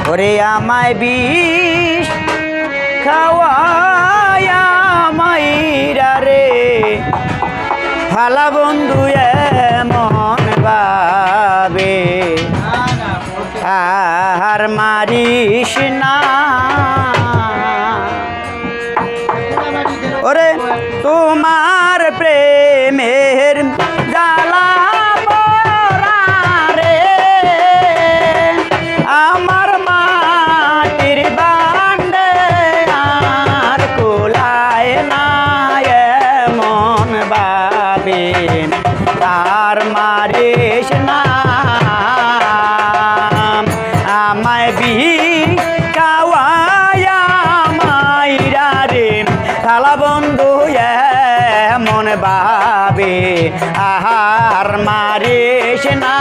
ওরে আমায় বিষ খাওয়ায়া মাইরা রে ভালা বন্ধু এমন ভাবে আর মারিস না ওরে তোমার প্রেমের জ্বালা পড়া রে আমার মাটির বান্ডে আর কুলায় না এমন ভাবে আর মারিস না আমায় বিষ খাওয়ায়া মাইরা রে শালা বন্ধু এমন ভাবে আর মারিস না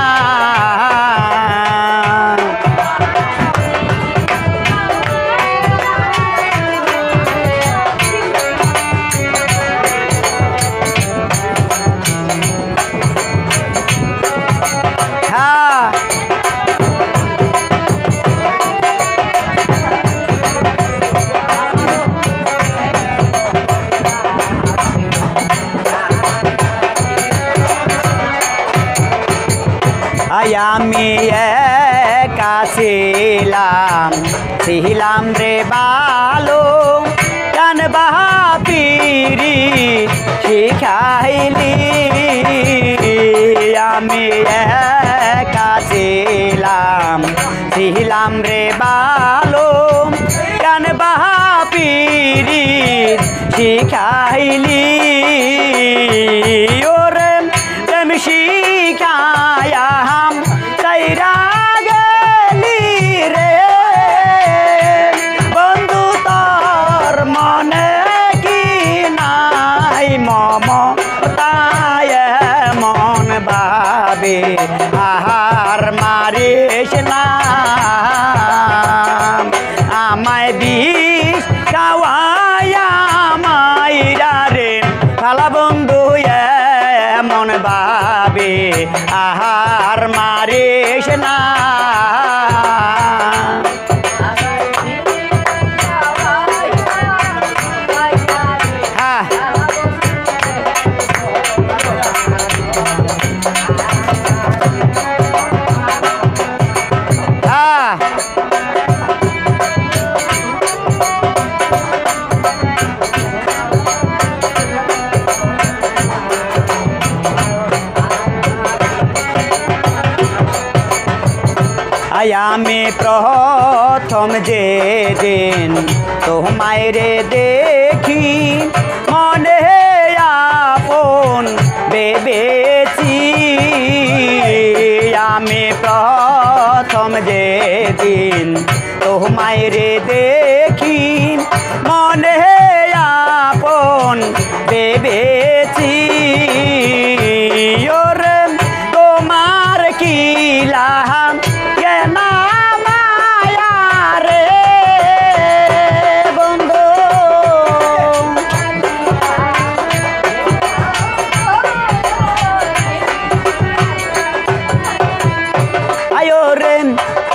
আমি একা ছিলাম রে ভালো কান বাপিরি শিখাইলি আমি একা ছিলাম রে ভালো কান বাপিরি শিখাইলি ওরে প্রেম শিখায়াম তাইরা গেলি রে বন্ধু তোর মনে কি নাই মমতায় মন ভাবে আহার মারিস না আমায় বিষ খাওয়ায়া মাইরা রে শালা বন্ধু এমন ভাবে আহার মারিস না আমি প্রথম যেদিন তোমায় রে দেখি মনে আপন ভেবেছি আমি প্রথম যেদিন তোমায় রে দেখি মনে আপন ভেবেছি ওরে তোমার কি লাহাম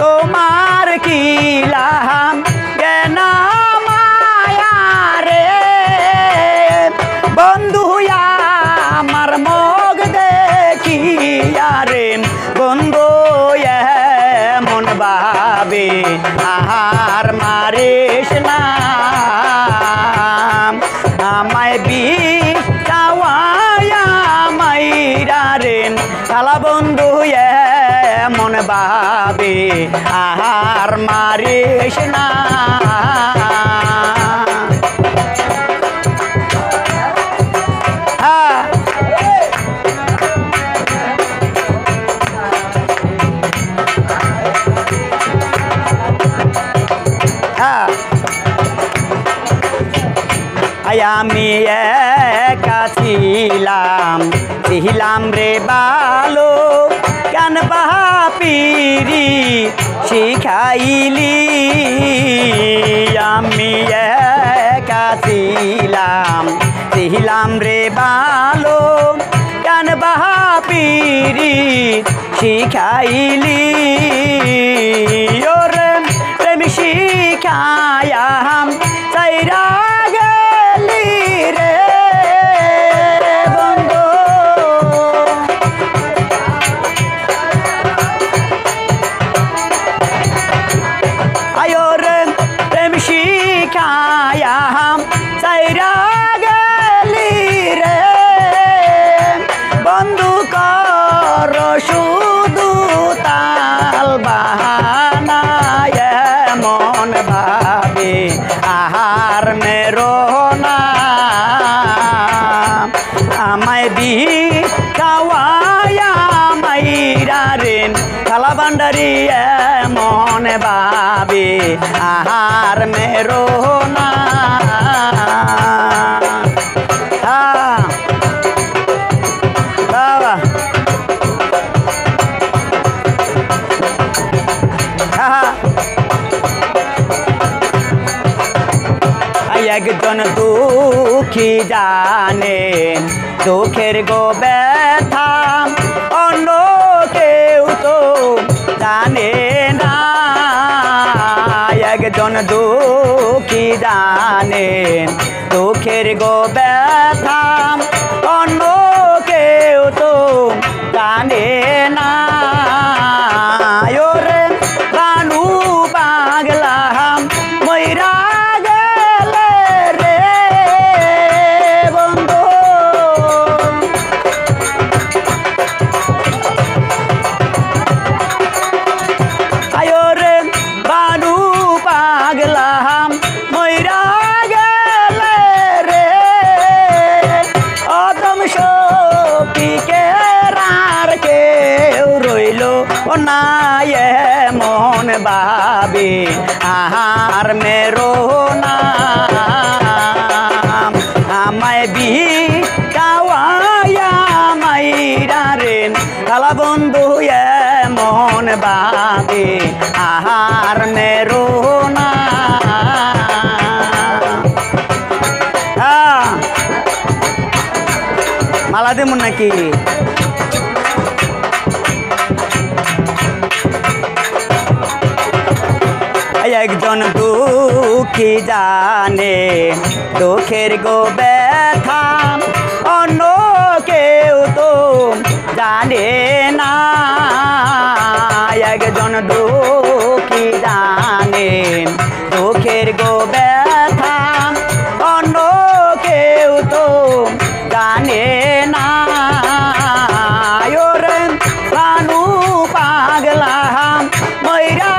তোমার কি লাহাম কেনা মায়া রে বন্ধু আমার মগ দেখিয়া রে বন্ধু এমন ভাবে আহার মারিস না আমায় বিষ খাওয়ায়া মাইরা রে শালা বন্ধু এমন ভাবে আহার মারিস না আমি একা ছিলাম রে ভালো কান বাপিরি শিখাইলি আমি একা ছিলাম রে ভালো কান বাপিরি শিখাইলি ওরে মন বাবে আহার মেরো না একজন দুঃখী জানে দুঃখের গো ব্যথা অন্য কেউ তো জানে না একজন দুঃখী জানে দুঃখের গো ব্যথা অন্য কেউ তো জানে না ওরে বানু পাগলা ময়রা নায়ে মন বাবে আহার মেরো না আমায় বিকাওয়ায়া মাইরা রে কালা বন্ধু মন বাবে আহার মেরো না মালা দেব নাকি একজন দুঃখী জানে দুঃখের গো ব্যথা অন্য কেউ তো জানে না একজন দুঃখী জানে দুঃখের গো ব্যথা অন্য কেউ তো জানে না ওরে বানু পাগলা ময়রা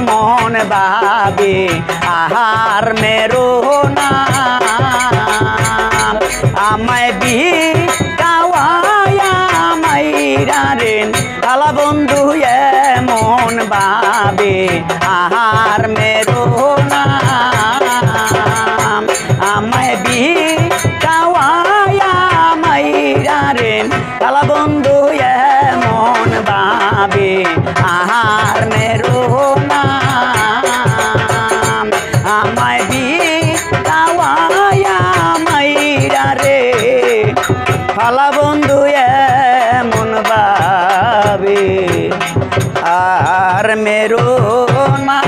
মন বাবে আহার মেরো না আমায় বিকাওয়ায়া মাইরা রে কালা বন্ধু মন বাবে আহার মেরো না আমায় বিকাওয়ায়া মাইরা রে কালা বন্ধু মন বাবে আহার মেরো না আমায় বিকাওয়ায়া মাইরা রে কালা বন্ধু মন বাবে আর মেরো না।